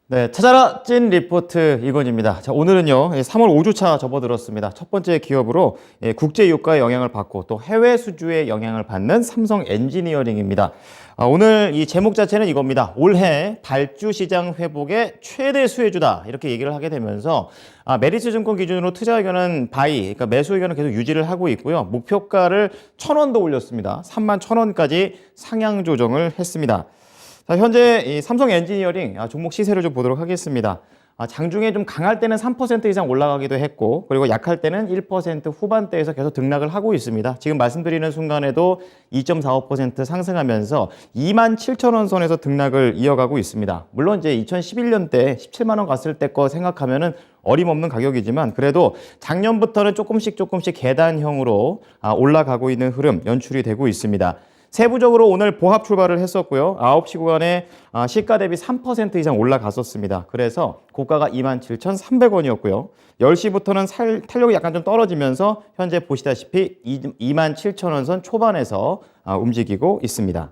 네, 찾아라 찐 리포트 이건입니다. 자, 오늘은요, 3월 5주차 접어들었습니다. 첫 번째 기업으로 국제 유가의 영향을 받고 또 해외 수주의 영향을 받는 삼성 엔지니어링입니다. 오늘 이 제목 자체는 이겁니다. 올해 발주 시장 회복의 최대 수혜주다. 이렇게 얘기를 하게 되면서 메리츠 증권 기준으로 투자 의견은 바이, 그러니까 매수 의견을 계속 유지를 하고 있고요. 목표가를 1,000원 더 올렸습니다. 31,000원까지 상향 조정을 했습니다. 자, 현재 이 삼성 엔지니어링 종목 시세를 좀 보도록 하겠습니다. 장중에 좀 강할 때는 3% 이상 올라가기도 했고, 그리고 약할 때는 1% 후반대에서 계속 등락을 하고 있습니다. 지금 말씀드리는 순간에도 2.45% 상승하면서 27,000원 선에서 등락을 이어가고 있습니다. 물론 이제 2011년 때 17만 원 갔을 때 거 생각하면은 어림없는 가격이지만 그래도 작년부터는 조금씩 계단형으로 올라가고 있는 흐름 연출이 되고 있습니다. 세부적으로 오늘 보합 출발을 했었고요. 9시 구간에 시가 대비 3% 이상 올라갔었습니다. 그래서 고가가 27,300원이었고요. 10시부터는 탄력이 약간 좀 떨어지면서 현재 보시다시피 27,000원 선 초반에서 움직이고 있습니다.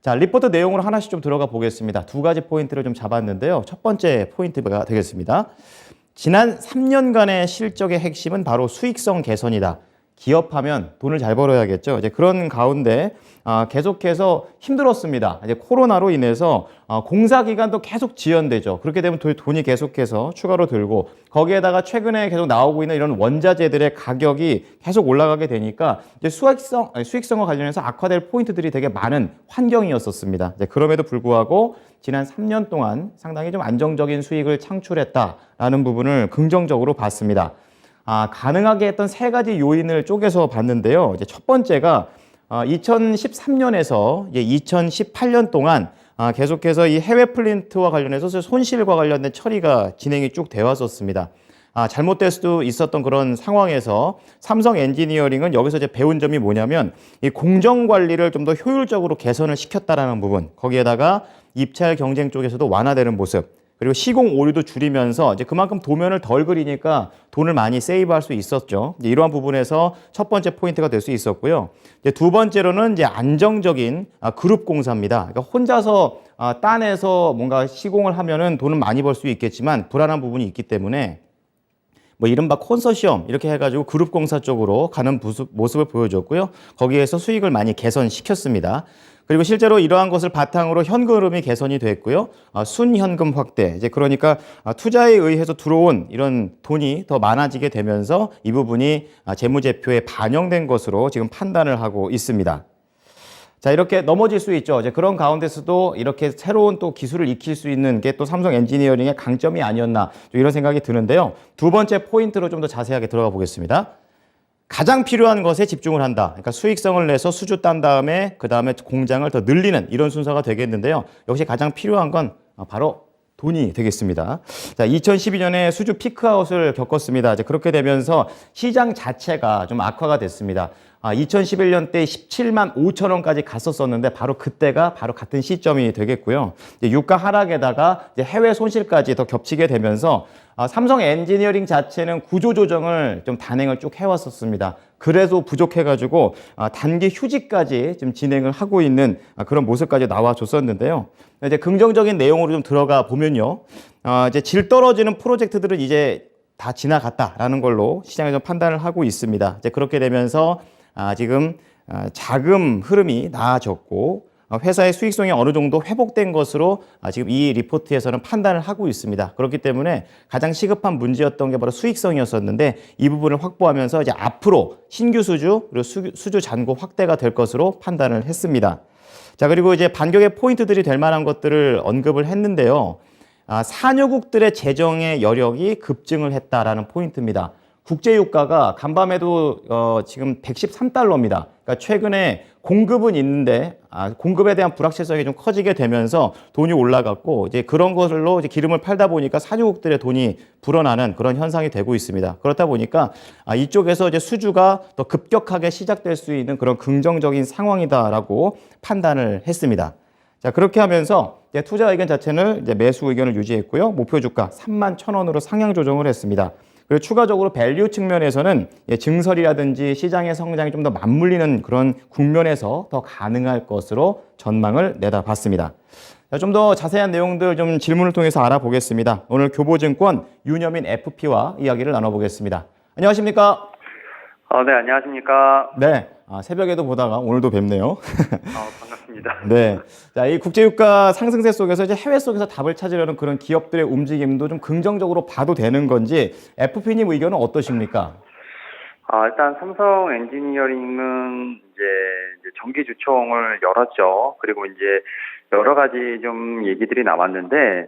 자, 리포트 내용으로 하나씩 좀 들어가 보겠습니다. 두 가지 포인트를 좀 잡았는데요. 첫 번째 포인트가 되겠습니다. 지난 3년간의 실적의 핵심은 바로 수익성 개선이다. 기업하면 돈을 잘 벌어야겠죠. 이제 그런 가운데 계속해서 힘들었습니다. 이제 코로나로 인해서 공사 기간도 계속 지연되죠. 그렇게 되면 돈이 계속해서 추가로 들고 거기에다가 최근에 계속 나오고 있는 이런 원자재들의 가격이 계속 올라가게 되니까 이제 수익성과 관련해서 악화될 포인트들이 되게 많은 환경이었었습니다. 이제 그럼에도 불구하고 지난 3년 동안 상당히 좀 안정적인 수익을 창출했다라는 부분을 긍정적으로 봤습니다. 가능하게 했던 세 가지 요인을 쪼개서 봤는데요. 이제 첫 번째가 2013년에서 2018년 동안 계속해서 이 해외 플린트와 관련해서 손실과 관련된 처리가 진행이 쭉 되어 왔었습니다. 잘못될 수도 있었던 그런 상황에서 삼성 엔지니어링은 여기서 이제 배운 점이 뭐냐면 이 공정 관리를 좀 더 효율적으로 개선을 시켰다라는 부분, 거기에다가 입찰 경쟁 쪽에서도 완화되는 모습, 그리고 시공 오류도 줄이면서 이제 그만큼 도면을 덜 그리니까 돈을 많이 세이브할 수 있었죠. 이제 이러한 부분에서 첫 번째 포인트가 될 수 있었고요. 이제 두 번째로는 이제 안정적인 그룹 공사입니다. 그러니까 혼자서 딴에서 뭔가 시공을 하면은 돈은 많이 벌 수 있겠지만 불안한 부분이 있기 때문에 뭐 이른바 콘소시엄 이렇게 해가지고 그룹 공사 쪽으로 가는 모습을 보여줬고요. 거기에서 수익을 많이 개선시켰습니다. 그리고 실제로 이러한 것을 바탕으로 현금 흐름이 개선이 됐고요. 순현금 확대. 이제 그러니까 투자에 의해서 들어온 이런 돈이 더 많아지게 되면서 이 부분이 재무제표에 반영된 것으로 지금 판단을 하고 있습니다. 자, 이렇게 넘어질 수 있죠. 이제 그런 가운데서도 이렇게 새로운 또 기술을 익힐 수 있는 게 또 삼성 엔지니어링의 강점이 아니었나 이런 생각이 드는데요. 두 번째 포인트로 좀 더 자세하게 들어가 보겠습니다. 가장 필요한 것에 집중을 한다. 그러니까 수익성을 내서 수주 딴 다음에 그 다음에 공장을 더 늘리는 이런 순서가 되겠는데요. 역시 가장 필요한 건 바로 돈이 되겠습니다. 자, 2012년에 수주 피크아웃을 겪었습니다. 이제 그렇게 되면서 시장 자체가 좀 악화가 됐습니다. 2011년 때 17만 5천 원까지 갔었었는데 바로 그때가 바로 같은 시점이 되겠고요. 이제 유가 하락에다가 이제 해외 손실까지 더 겹치게 되면서 삼성 엔지니어링 자체는 구조조정을 좀 단행을 쭉 해왔었습니다. 그래도 부족해가지고 단기 휴직까지 지금 진행을 하고 있는 그런 모습까지 나와줬었는데요. 이제 긍정적인 내용으로 좀 들어가 보면요. 이제 질 떨어지는 프로젝트들은 이제 다 지나갔다라는 걸로 시장에서 판단을 하고 있습니다. 이제 그렇게 되면서 지금 자금 흐름이 나아졌고 회사의 수익성이 어느 정도 회복된 것으로 지금 이 리포트에서는 판단을 하고 있습니다. 그렇기 때문에 가장 시급한 문제였던 게 바로 수익성이었었는데 이 부분을 확보하면서 이제 앞으로 신규 수주 그리고 수주 잔고 확대가 될 것으로 판단을 했습니다. 자, 그리고 이제 반격의 포인트들이 될 만한 것들을 언급을 했는데요. 산유국들의 재정의 여력이 급증을 했다라는 포인트입니다. 국제유가가 간밤에도 지금 113달러입니다. 그러니까 최근에 공급은 있는데 공급에 대한 불확실성이 좀 커지게 되면서 돈이 올라갔고 이제 그런 것으로 이제 기름을 팔다 보니까 산유국들의 돈이 불어나는 그런 현상이 되고 있습니다. 그렇다 보니까 이쪽에서 이제 수주가 더 급격하게 시작될 수 있는 그런 긍정적인 상황이다라고 판단을 했습니다. 자, 그렇게 하면서 이제 투자 의견 자체는 이제 매수 의견을 유지했고요. 목표 주가 31,000원으로 상향 조정을 했습니다. 그리고 추가적으로 밸류 측면에서는 증설이라든지 시장의 성장이 좀 더 맞물리는 그런 국면에서 더 가능할 것으로 전망을 내다봤습니다. 좀 더 자세한 내용들 좀 질문을 통해서 알아보겠습니다. 오늘 교보증권 윤여민 FP와 이야기를 나눠보겠습니다. 안녕하십니까? 네, 안녕하십니까? 네, 새벽에도 보다가 오늘도 뵙네요. 반갑습니다. 네, 자, 이 국제유가 상승세 속에서 이제 해외 속에서 답을 찾으려는 그런 기업들의 움직임도 좀 긍정적으로 봐도 되는 건지 FP님 의견은 어떠십니까? 일단 삼성 엔지니어링은 이제 정기 주총을 열었죠. 그리고 이제 여러 가지 좀 얘기들이 나왔는데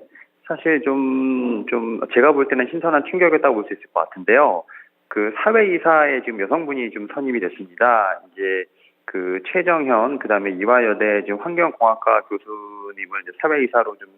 사실 좀 제가 볼 때는 신선한 충격이었다고 볼 수 있을 것 같은데요. 그 사회이사에 지금 여성분이 좀 선임이 됐습니다. 이제 그 최정현, 그다음에 이화여대 지금 환경공학과 교수님을 이제 사회이사로 좀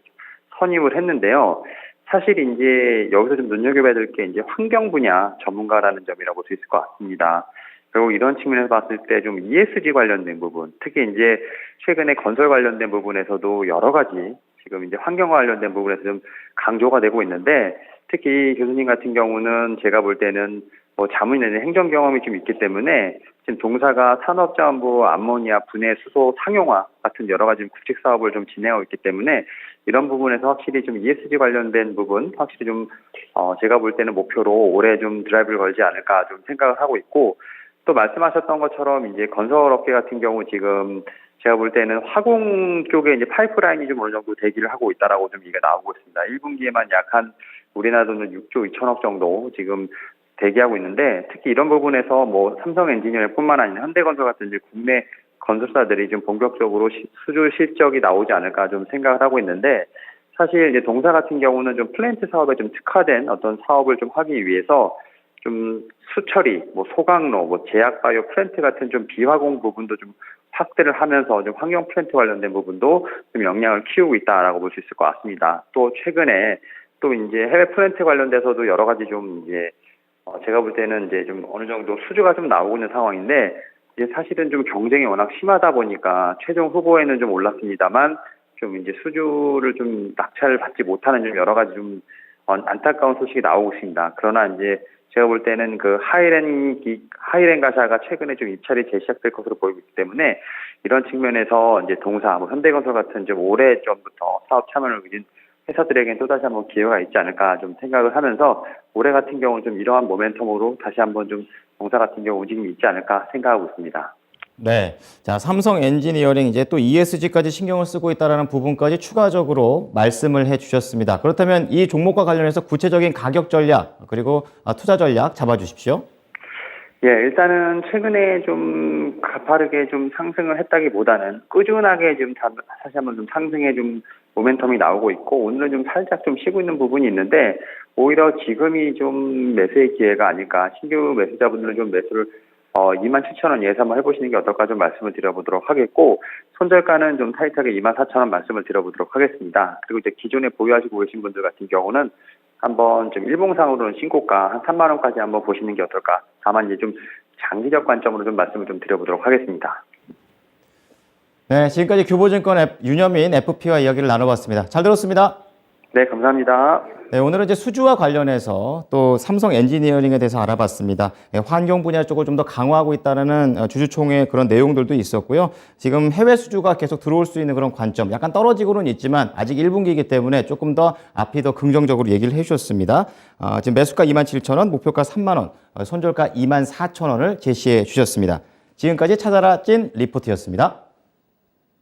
선임을 했는데요. 사실 이제 여기서 좀 눈여겨봐야 될 게 이제 환경 분야 전문가라는 점이라고 볼 수 있을 것 같습니다. 결국 이런 측면에서 봤을 때 좀 ESG 관련된 부분, 특히 이제 최근에 건설 관련된 부분에서도 여러 가지 지금 이제 환경과 관련된 부분에서 좀 강조가 되고 있는데 특히 교수님 같은 경우는 제가 볼 때는 뭐 자문이 내는 행정 경험이 좀 있기 때문에 지금 동사가 산업자원부 암모니아 분해 수소 상용화 같은 여러 가지 국책 사업을 좀 진행하고 있기 때문에 이런 부분에서 확실히 좀 ESG 관련된 부분 확실히 좀 제가 볼 때는 목표로 올해 좀 드라이브를 걸지 않을까 좀 생각을 하고 있고 또 말씀하셨던 것처럼 이제 건설업계 같은 경우 지금 제가 볼 때는 화공 쪽에 이제 파이프라인이 좀 어느 정도 대기를 하고 있다라고 좀 얘기가 나오고 있습니다. 1분기에만 약 한 우리나라 돈은 6조 2천억 정도 지금 대기하고 있는데 특히 이런 부분에서 뭐 삼성 엔지니어뿐만 아니라 현대건설 같은 이제 국내 건설사들이 좀 본격적으로 수주 실적이 나오지 않을까 좀 생각을 하고 있는데 사실 이제 동사 같은 경우는 좀 플랜트 사업에 좀 특화된 어떤 사업을 좀 하기 위해서 좀 수처리, 뭐 소각로, 뭐 제약바이오 플랜트 같은 좀 비화공 부분도 좀 확대를 하면서 좀 환경 플랜트 관련된 부분도 좀 역량을 키우고 있다라고 볼 수 있을 것 같습니다. 또 최근에 또 이제 해외 플랜트 관련돼서도 여러 가지 좀 이제 제가 볼 때는 이제 좀 어느 정도 수주가 좀 나오고 있는 상황인데 이제 사실은 좀 경쟁이 워낙 심하다 보니까 최종 후보에는 좀 올랐습니다만 좀 이제 수주를 좀 낙찰을 받지 못하는 좀 여러 가지 좀 안타까운 소식이 나오고 있습니다. 그러나 이제 제가 볼 때는 그 하이렌 가사가 최근에 좀 입찰이 재시작될 것으로 보이고 있기 때문에 이런 측면에서 이제 동사, 뭐 현대건설 같은 좀 오래 전부터 사업 참여를 의진 회사들에겐 또다시 한번 기회가 있지 않을까 좀 생각을 하면서 올해 같은 경우는 좀 이러한 모멘텀으로 다시 한번 좀 동사 같은 경우 움직임이 있지 않을까 생각하고 있습니다. 네. 자, 삼성 엔지니어링 이제 또 ESG까지 신경을 쓰고 있다라는 부분까지 추가적으로 말씀을 해 주셨습니다. 그렇다면 이 종목과 관련해서 구체적인 가격 전략 그리고 투자 전략 잡아 주십시오. 예, 일단은 최근에 좀 가파르게 좀 상승을 했다기보다는 꾸준하게 좀 다시 한번 좀 상승의 좀 모멘텀이 나오고 있고 오늘은 좀 살짝 좀 쉬고 있는 부분이 있는데 오히려 지금이 좀 매수의 기회가 아닐까 신규 매수자분들은 좀 매수를 27,000원 예상 한번 해보시는 게 어떨까 좀 말씀을 드려보도록 하겠고 손절가는 좀 타이트하게 24,000원 말씀을 드려보도록 하겠습니다. 그리고 이제 기존에 보유하시고 계신 분들 같은 경우는 한번 좀 일봉상으로는 신고가 한 3만 원까지 한번 보시는 게 어떨까. 다만 이제 좀 장기적 관점으로 좀 말씀을 좀 드려보도록 하겠습니다. 네, 지금까지 교보증권 윤여민 FP와 이야기를 나눠봤습니다. 잘 들었습니다. 네, 감사합니다. 네, 오늘은 이제 수주와 관련해서 또 삼성 엔지니어링에 대해서 알아봤습니다. 네, 환경 분야 쪽을 좀 더 강화하고 있다는 주주총회 그런 내용들도 있었고요. 지금 해외 수주가 계속 들어올 수 있는 그런 관점, 약간 떨어지고는 있지만 아직 1분기이기 때문에 조금 더 앞이 더 긍정적으로 얘기를 해주셨습니다. 지금 매수가 27,000원, 목표가 3만 원, 손절가 24,000원을 제시해 주셨습니다. 지금까지 찾아라 찐 리포트였습니다.